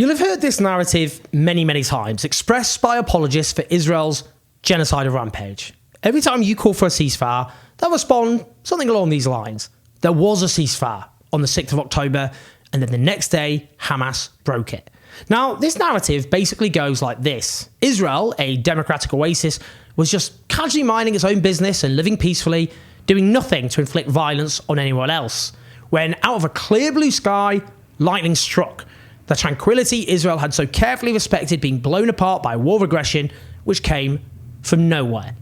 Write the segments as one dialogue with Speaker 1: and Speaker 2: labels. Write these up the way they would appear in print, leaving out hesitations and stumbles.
Speaker 1: You'll have heard this narrative many, many times, expressed by apologists for Israel's genocidal rampage. Every time you call for a ceasefire, they'll respond something along these lines. There was a ceasefire on the 6th of October, and then the next day, Hamas broke it. Now, this narrative basically goes like this. Israel, a democratic oasis, was just casually minding its own business and living peacefully, doing nothing to inflict violence on anyone else, when out of a clear blue sky, lightning struck. The tranquility Israel had so carefully respected being blown apart by a war of aggression, which came from nowhere.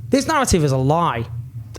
Speaker 1: This narrative is a lie,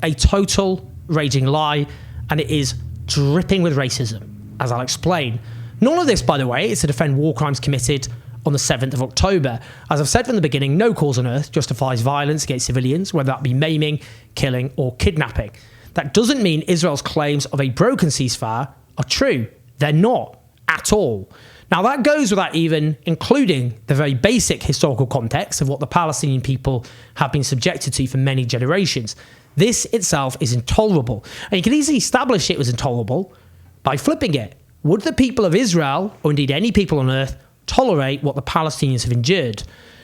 Speaker 1: a total raging lie, and it is dripping with racism, as I'll explain. None of this, by the way, is to defend war crimes committed on the 7th of October. As I've said from the beginning, no cause on earth justifies violence against civilians, whether that be maiming, killing, or kidnapping. That doesn't mean Israel's claims of a broken ceasefire are true. They're not at all. Now, that goes without even including the very basic historical context of what the Palestinian people have been subjected to for many generations. This itself is intolerable. And you can easily establish it was intolerable by flipping it. Would the people of Israel, or indeed any people on earth, tolerate what the Palestinians have endured?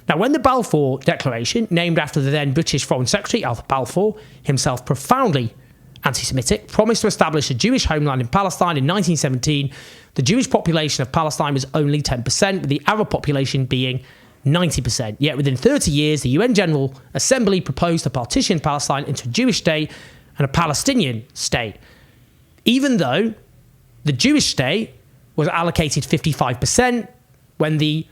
Speaker 1: Now, when the Balfour Declaration, named after the then British Foreign Secretary Alfred Balfour, himself profoundly anti-Semitic, promised to establish a Jewish homeland in Palestine in 1917, the Jewish population of Palestine was only 10%, with the Arab population being 90%. Yet within 30 years, the UN General Assembly proposed to partition Palestine into a Jewish state and a Palestinian state. Even though the Jewish state was allocated 55% when the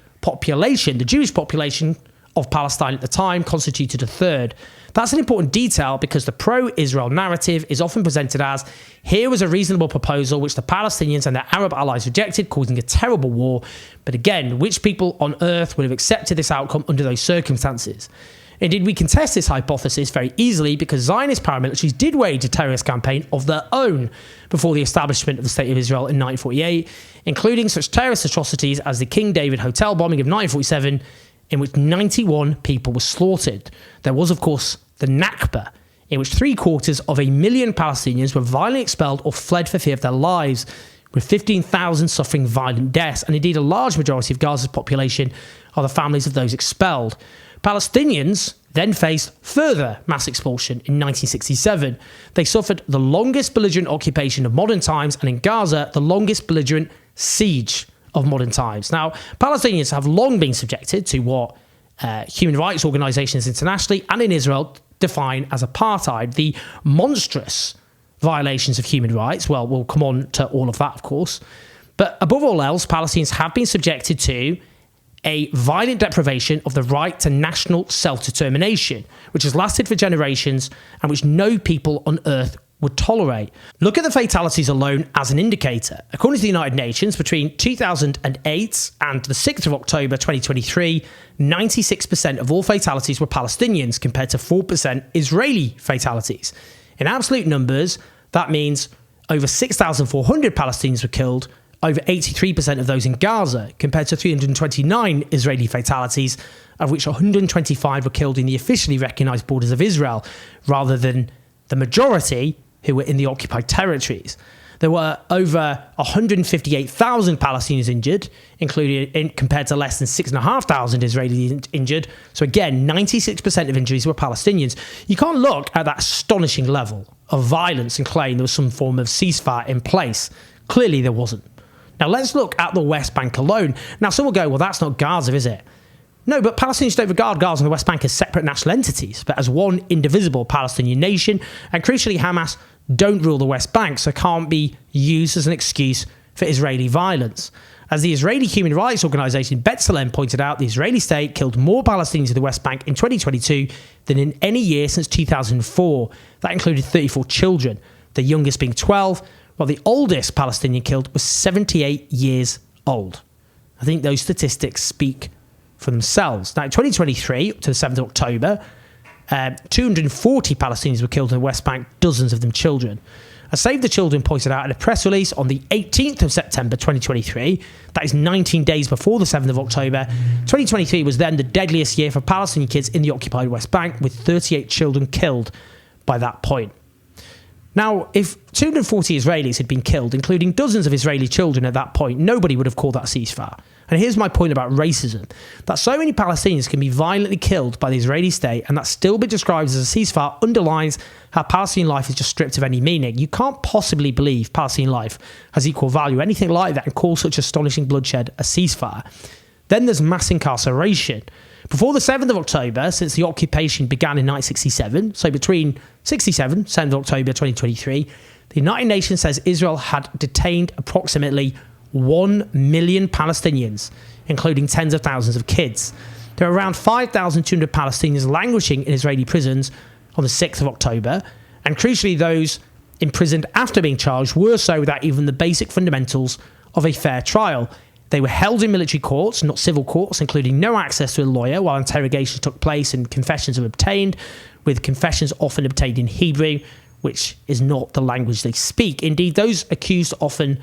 Speaker 1: Jewish population of Palestine at the time constituted a third. That's an important detail because the pro-Israel narrative is often presented as, here was a reasonable proposal which the Palestinians and their Arab allies rejected, causing a terrible war. But again, which people on earth would have accepted this outcome under those circumstances? Indeed, we contest this hypothesis very easily because Zionist paramilitaries did wage a terrorist campaign of their own before the establishment of the State of Israel in 1948, including such terrorist atrocities as the King David Hotel bombing of 1947, in which 91 people were slaughtered. There was, of course, the Nakba, in which 750,000 Palestinians were violently expelled or fled for fear of their lives, with 15,000 suffering violent deaths, and indeed a large majority of Gaza's population are the families of those expelled. Palestinians then faced further mass expulsion in 1967. They suffered the longest belligerent occupation of modern times, and in Gaza, the longest belligerent siege of modern times. Now, Palestinians have long been subjected to what human rights organisations internationally and in Israel define as apartheid, the monstrous violations of human rights. Well, we'll come on to all of that, of course. But above all else, Palestinians have been subjected to a violent deprivation of the right to national self-determination, which has lasted for generations and which no people on earth would tolerate. Look at the fatalities alone as an indicator. According to the United Nations, between 2008 and the 6th of October 2023, 96% of all fatalities were Palestinians compared to 4% Israeli fatalities. In absolute numbers, that means over 6,400 Palestinians were killed, over 83% of those in Gaza, compared to 329 Israeli fatalities, of which 125 were killed in the officially recognised borders of Israel, rather than the majority who were in the occupied territories. There were over 158,000 Palestinians injured, compared to less than 6,500 Israelis injured. So again, 96% of injuries were Palestinians. You can't look at that astonishing level of violence and claim there was some form of ceasefire in place. Clearly there wasn't. Now let's look at the West Bank alone. Now some will go, well, that's not Gaza, is it? No, but Palestinians don't regard Gaza and the West Bank as separate national entities, but as one indivisible Palestinian nation. And crucially, Hamas don't rule the West Bank, so can't be used as an excuse for Israeli violence. As the Israeli human rights organisation B'Tselem pointed out, the Israeli state killed more Palestinians in the West Bank in 2022 than in any year since 2004. That included 34 children, the youngest being 12, while the oldest Palestinian killed was 78 years old. I think those statistics speak for themselves. Now, in 2023, up to the 7th of October, 240 Palestinians were killed in the West Bank, dozens of them children. As Save the Children pointed out in a press release on the 18th of September 2023, that is 19 days before the 7th of October, 2023 was then the deadliest year for Palestinian kids in the occupied West Bank, with 38 children killed by that point. Now, if 240 Israelis had been killed, including dozens of Israeli children at that point, nobody would have called that ceasefire. And here's my point about racism. That so many Palestinians can be violently killed by the Israeli state and that still be described as a ceasefire underlines how Palestinian life is just stripped of any meaning. You can't possibly believe Palestinian life has equal value, anything like that, and call such astonishing bloodshed a ceasefire. Then there's mass incarceration. Before the 7th of October, since the occupation began in 1967, so between 67, 7th of October 2023, the United Nations says Israel had detained approximately 1 million Palestinians, including tens of thousands of kids. There are around 5,200 Palestinians languishing in Israeli prisons on the 6th of October, and crucially those imprisoned after being charged were so without even the basic fundamentals of a fair trial. They were held in military courts, not civil courts, including no access to a lawyer while interrogations took place and confessions were obtained, with confessions often obtained in Hebrew, which is not the language they speak. Indeed, those accused often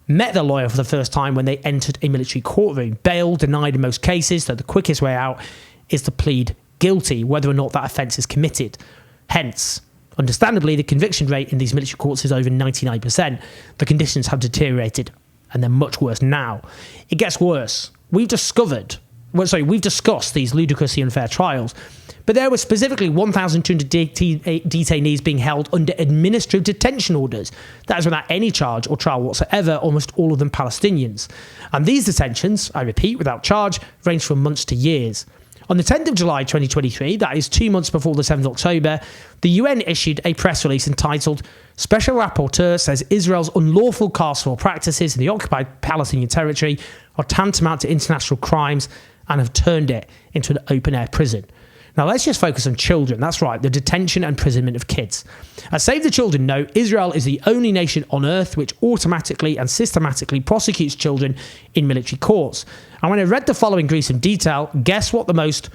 Speaker 1: met their lawyer for the first time when they entered a military courtroom. Bail denied in most cases, so the quickest way out is to plead guilty, whether or not that offence is committed. Hence, understandably, the conviction rate in these military courts is over 99%. The conditions have deteriorated, and they're much worse now. It gets worse. We've discussed these ludicrously unfair trials, but there were specifically 1,200 detainees being held under administrative detention orders. That is without any charge or trial whatsoever, almost all of them Palestinians. And these detentions, I repeat, without charge, range from months to years. On the 10th of July 2023, that is 2 months before the 7th of October, the UN issued a press release entitled Special Rapporteur says Israel's unlawful carceral practices in the occupied Palestinian territory are tantamount to international crimes and have turned it into an open-air prison. Now let's just focus on children. That's right, the detention and imprisonment of kids. As Save the Children note, Israel is the only nation on earth which automatically and systematically prosecutes children in military courts. And when I read the following gruesome detail, guess what the most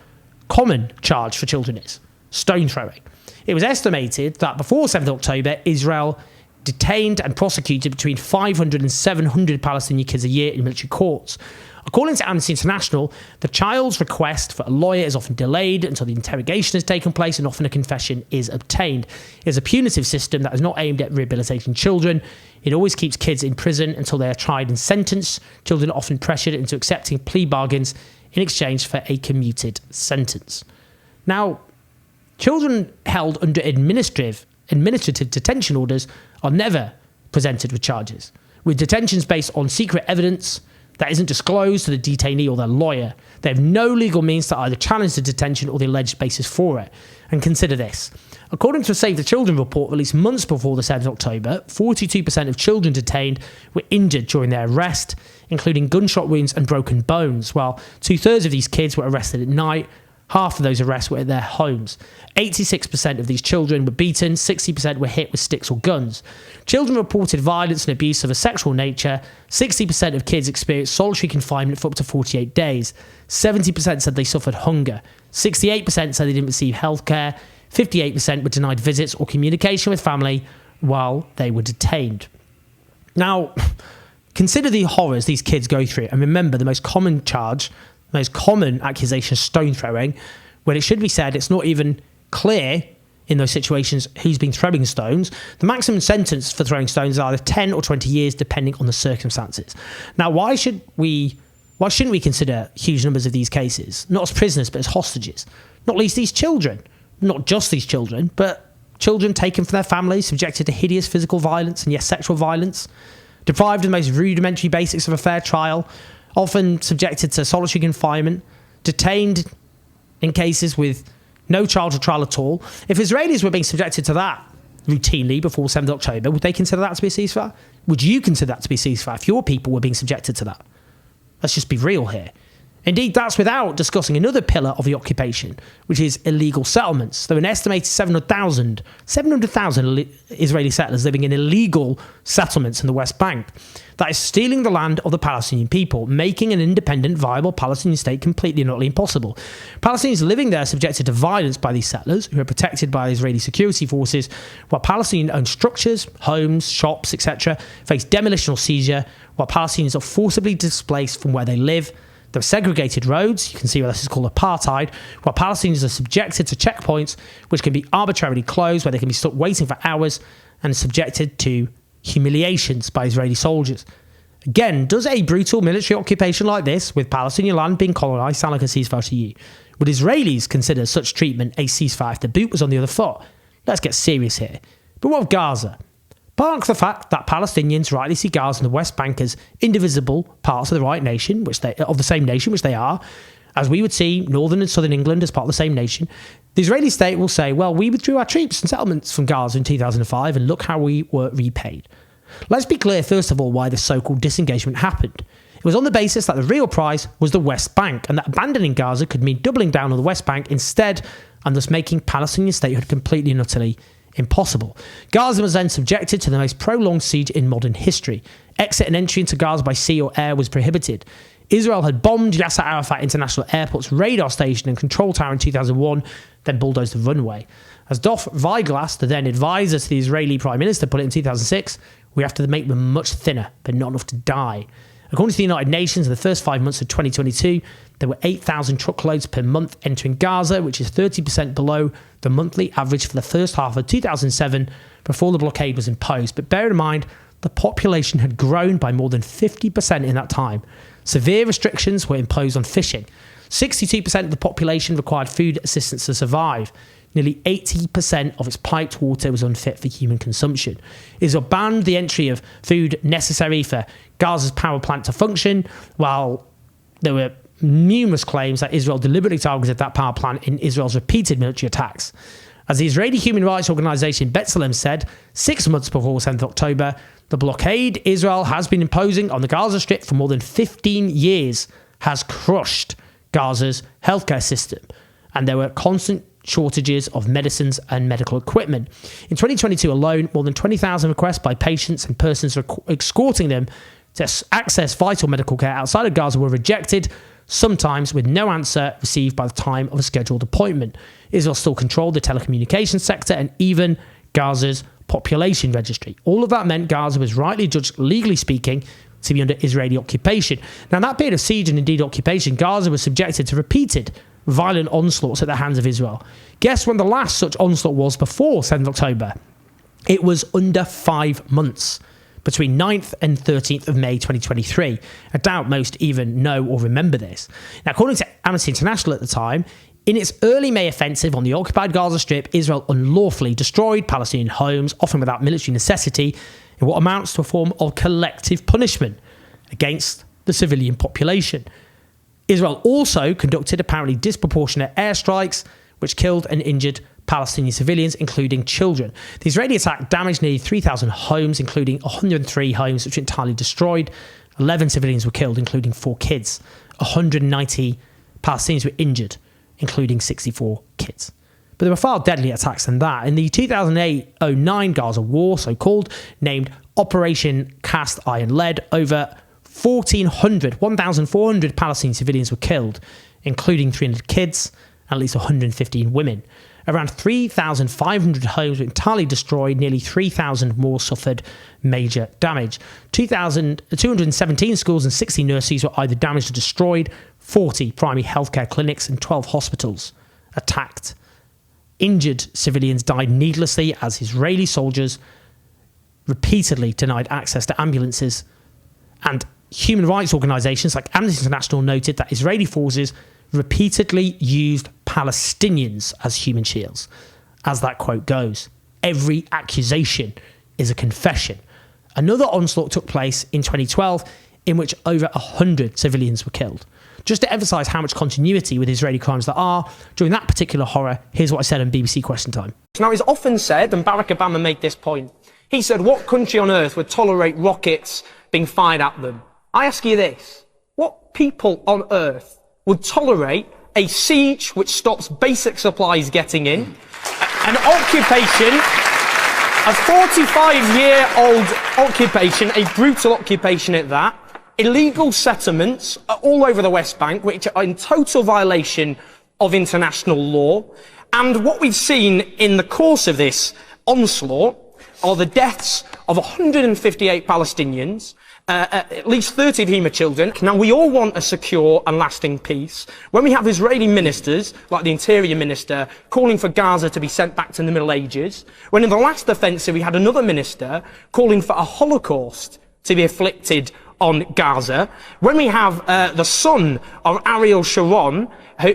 Speaker 1: common charge for children is? Stone throwing. It was estimated that before 7th October, Israel detained and prosecuted between 500 and 700 Palestinian kids a year in military courts. According to Amnesty International, the child's request for a lawyer is often delayed until the interrogation has taken place and often a confession is obtained. It is a punitive system that is not aimed at rehabilitating children. It always keeps kids in prison until they are tried and sentenced. Children are often pressured into accepting plea bargains in exchange for a commuted sentence. Now, children held under administrative detention orders are never presented with charges, with detentions based on secret evidence that isn't disclosed to the detainee or their lawyer. They have no legal means to either challenge the detention or the alleged basis for it. And consider this. According to a Save the Children report released months before the 7th of October, 42% of children detained were injured during their arrest, including gunshot wounds and broken bones, while 2/3 of these kids were arrested at night. Half of those arrests were at their homes. 86% of these children were beaten, 60% were hit with sticks or guns. Children reported violence and abuse of a sexual nature. 60% of kids experienced solitary confinement for up to 48 days. 70% said they suffered hunger. 68% said they didn't receive healthcare. 58% were denied visits or communication with family while they were detained. Now, consider the horrors these kids go through, and remember the most common charge, the most common accusation is stone throwing, when it should be said it's not even clear in those situations who's been throwing stones. The maximum sentence for throwing stones is either 10 or 20 years, depending on the circumstances. Now, why shouldn't we consider huge numbers of these cases, not as prisoners, but as hostages? Not least these children. Not just these children, but children taken from their families, subjected to hideous physical violence and yes, sexual violence, deprived of the most rudimentary basics of a fair trial, often subjected to solitary confinement, detained in cases with no charge or trial at all. If Israelis were being subjected to that routinely before 7th October, would they consider that to be a ceasefire? Would you consider that to be a ceasefire if your people were being subjected to that? Let's just be real here. Indeed, that's without discussing another pillar of the occupation, which is illegal settlements. There are an estimated 700,000 Israeli settlers living in illegal settlements in the West Bank. That is stealing the land of the Palestinian people, making an independent, viable Palestinian state completely and utterly impossible. Palestinians living there are subjected to violence by these settlers, who are protected by the Israeli security forces, while Palestinian-owned structures, homes, shops, etc., face demolition or seizure, while Palestinians are forcibly displaced from where they live. There are segregated roads, you can see where this is called apartheid, where Palestinians are subjected to checkpoints which can be arbitrarily closed, where they can be stuck waiting for hours and subjected to humiliations by Israeli soldiers. Again, does a brutal military occupation like this, with Palestinian land being colonised, sound like a ceasefire to you? Would Israelis consider such treatment a ceasefire if the boot was on the other foot? Let's get serious here. But what of Gaza? Park the fact that Palestinians rightly see Gaza and the West Bank as indivisible parts of the right nation, of the same nation, which they are, as we would see northern and southern England as part of the same nation. The Israeli state will say, well, we withdrew our troops and settlements from Gaza in 2005, and look how we were repaid. Let's be clear, first of all, why this so-called disengagement happened. It was on the basis that the real prize was the West Bank, and that abandoning Gaza could mean doubling down on the West Bank instead, and thus making Palestinian statehood completely and utterly impossible. Gaza was then subjected to the most prolonged siege in modern history. Exit and entry into Gaza by sea or air was prohibited. Israel had bombed Yasser Arafat International Airport's radar station and control tower in 2001, then bulldozed the runway. As Dov Weiglas, the then advisor to the Israeli Prime Minister, put it in 2006, we have to make them much thinner, but not enough to die. According to the United Nations, in the first 5 months of 2022, there were 8,000 truckloads per month entering Gaza, which is 30% below the monthly average for the first half of 2007 before the blockade was imposed. But bear in mind, the population had grown by more than 50% in that time. Severe restrictions were imposed on fishing. 62% of the population required food assistance to survive. Nearly 80% of its piped water was unfit for human consumption. Israel banned the entry of food necessary for Gaza's power plant to function, while there were numerous claims that Israel deliberately targeted that power plant in Israel's repeated military attacks. As the Israeli human rights organisation B'Tselem said 6 months before 7th October, the blockade Israel has been imposing on the Gaza Strip for more than 15 years has crushed Gaza's healthcare system, and there were constant shortages of medicines and medical equipment. In 2022 alone, more than 20,000 requests by patients and persons escorting them to access vital medical care outside of Gaza were rejected, sometimes with no answer received by the time of a scheduled appointment. Israel still controlled the telecommunications sector and even Gaza's population registry. All of that meant Gaza was rightly judged, legally speaking, to be under Israeli occupation. Now, in that period of siege and indeed occupation, Gaza was subjected to repeated violent onslaughts at the hands of Israel. Guess when the last such onslaught was before 7th October? It was under 5 months, between 9th and 13th of May 2023. I doubt most even know or remember this. Now, according to Amnesty International at the time, in its early May offensive on the occupied Gaza Strip, Israel unlawfully destroyed Palestinian homes, often without military necessity, in what amounts to a form of collective punishment against the civilian population. Israel also conducted apparently disproportionate airstrikes, which killed and injured Palestinian civilians, including children. The Israeli attack damaged nearly 3,000 homes, including 103 homes which were entirely destroyed. 11 civilians were killed, including 4 kids. 190 Palestinians were injured, including 64 kids. But there were far deadlier attacks than that. In the 2008-09 Gaza War, so-called, named Operation Cast Iron Lead, over 1,400 Palestinian civilians were killed, including 300 kids and at least 115 women. Around 3,500 homes were entirely destroyed. Nearly 3,000 more suffered major damage. 217 schools and 60 nurseries were either damaged or destroyed. 40 primary healthcare clinics and 12 hospitals attacked. Injured civilians died needlessly as Israeli soldiers repeatedly denied access to ambulances. And human rights organisations like Amnesty International noted that Israeli forces repeatedly used Palestinians as human shields. As that quote goes, every accusation is a confession. Another onslaught took place in 2012 in which over 100 civilians were killed. Just to emphasise how much continuity with Israeli crimes there are, during that particular horror, here's what I said on BBC Question Time.
Speaker 2: Now, it's often said, and Barack Obama made this point, he said, what country on earth would tolerate rockets being fired at them? I ask you this, what people on earth would tolerate a siege which stops basic supplies getting in, an occupation, a 45-year-old occupation, a brutal occupation at that, illegal settlements all over the West Bank, which are in total violation of international law. And what we've seen in the course of this onslaught are the deaths of 158 Palestinians, at least 30 of whom are children. Now, we all want a secure and lasting peace. When we have Israeli ministers, like the Interior Minister, calling for Gaza to be sent back to the Middle Ages, when in the last offensive we had another minister calling for a Holocaust to be inflicted on Gaza, when we have the son of Ariel Sharon,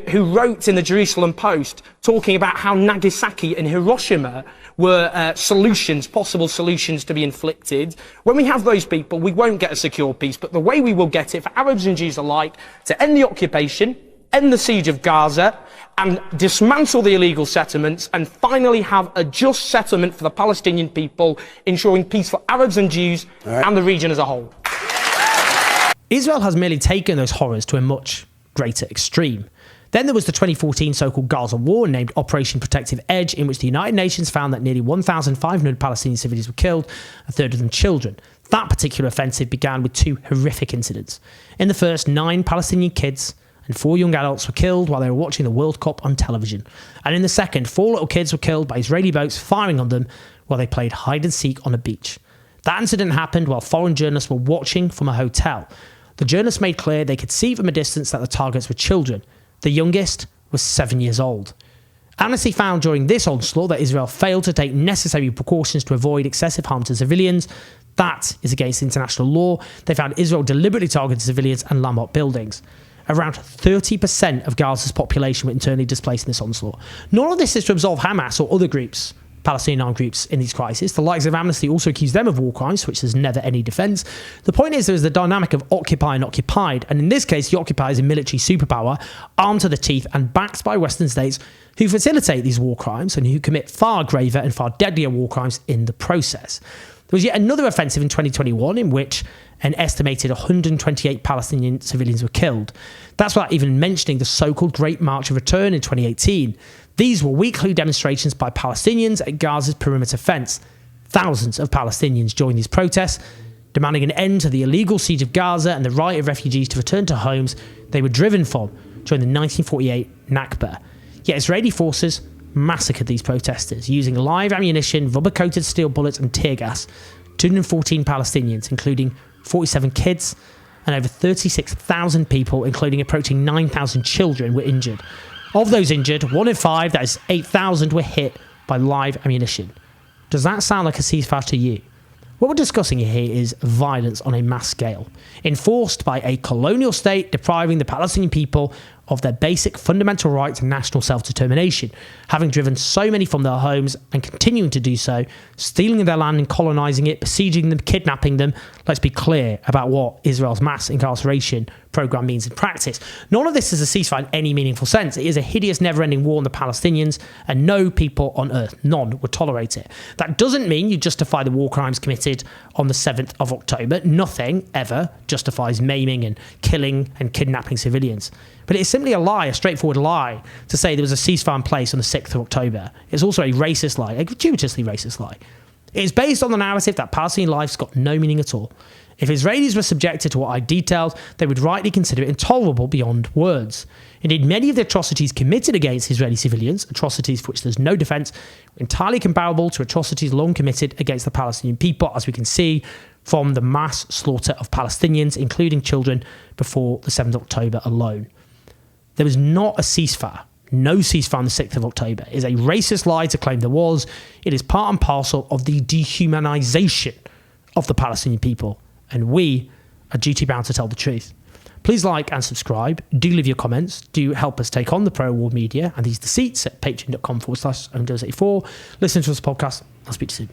Speaker 2: who wrote in the Jerusalem Post talking about how Nagasaki and Hiroshima were possible solutions to be inflicted. When we have those people, we won't get a secure peace. But the way we will get it for Arabs and Jews alike, to end the occupation, end the siege of Gaza, and dismantle the illegal settlements, and finally have a just settlement for the Palestinian people, ensuring peace for Arabs and Jews and the region as a whole.
Speaker 1: Israel has merely taken those horrors to a much greater extreme. Then there was the 2014 so-called Gaza war, named Operation Protective Edge, in which the United Nations found that nearly 1,500 Palestinian civilians were killed, a third of them children. That particular offensive began with 2 horrific incidents. In the first, 9 Palestinian kids and 4 young adults were killed while they were watching the World Cup on television. And in the second, 4 little kids were killed by Israeli boats firing on them while they played hide and seek on a beach. That incident happened while foreign journalists were watching from a hotel. The journalists made clear they could see from a distance that the targets were children. The youngest was 7 years old. Amnesty found during this onslaught that Israel failed to take necessary precautions to avoid excessive harm to civilians. That is against international law. They found Israel deliberately targeted civilians and landmark buildings. Around 30% of Gaza's population were internally displaced in this onslaught. None of this is to absolve Hamas or other groups, Palestinian armed groups, in these crises. The likes of Amnesty also accuse them of war crimes, which there's never any defence. The point is, there is the dynamic of occupy and occupied, and in this case, the occupier is a military superpower, armed to the teeth and backed by Western states who facilitate these war crimes and who commit far graver and far deadlier war crimes in the process. There was yet another offensive in 2021 in which an estimated 128 Palestinian civilians were killed. That's without even mentioning the so-called Great March of Return in 2018. These were weekly demonstrations by Palestinians at Gaza's perimeter fence. Thousands of Palestinians joined these protests, demanding an end to the illegal siege of Gaza and the right of refugees to return to homes they were driven from during the 1948 Nakba. Yet Israeli forces massacred these protesters using live ammunition, rubber-coated steel bullets and tear gas. 214 Palestinians, including 47 kids, and over 36,000 people, including approaching 9,000 children, were injured. Of those injured, 1 in 5, that is 8,000, were hit by live ammunition. Does that sound like a ceasefire to you? What we're discussing here is violence on a mass scale, enforced by a colonial state depriving the Palestinian people of their basic fundamental right to national self-determination, having driven so many from their homes and continuing to do so, stealing their land and colonising it, besieging them, kidnapping them. Let's be clear about what Israel's mass incarceration programme means in practice. None of this is a ceasefire in any meaningful sense. It is a hideous, never-ending war on the Palestinians, and no people on earth, none, would tolerate it. That doesn't mean you justify the war crimes committed on the 7th of October. Nothing ever justifies maiming and killing and kidnapping civilians. But it is simply a lie, a straightforward lie, to say there was a ceasefire in place on the 6th of October. It's also a racist lie, a gratuitously racist lie. It is based on the narrative that Palestinian life's got no meaning at all. If Israelis were subjected to what I detailed, they would rightly consider it intolerable beyond words. Indeed, many of the atrocities committed against Israeli civilians, atrocities for which there's no defence, were entirely comparable to atrocities long committed against the Palestinian people, as we can see from the mass slaughter of Palestinians, including children, before the 7th of October alone. There was not a ceasefire. No ceasefire on the 6th of October. It is a racist lie to claim there was. It is part and parcel of the dehumanisation of the Palestinian people. And we are duty-bound to tell the truth. Please like and subscribe. Do leave your comments. Do help us take on the pro-war media and these deceits at patreon.com/Onslaughts84. Listen to this podcast. I'll speak to you soon.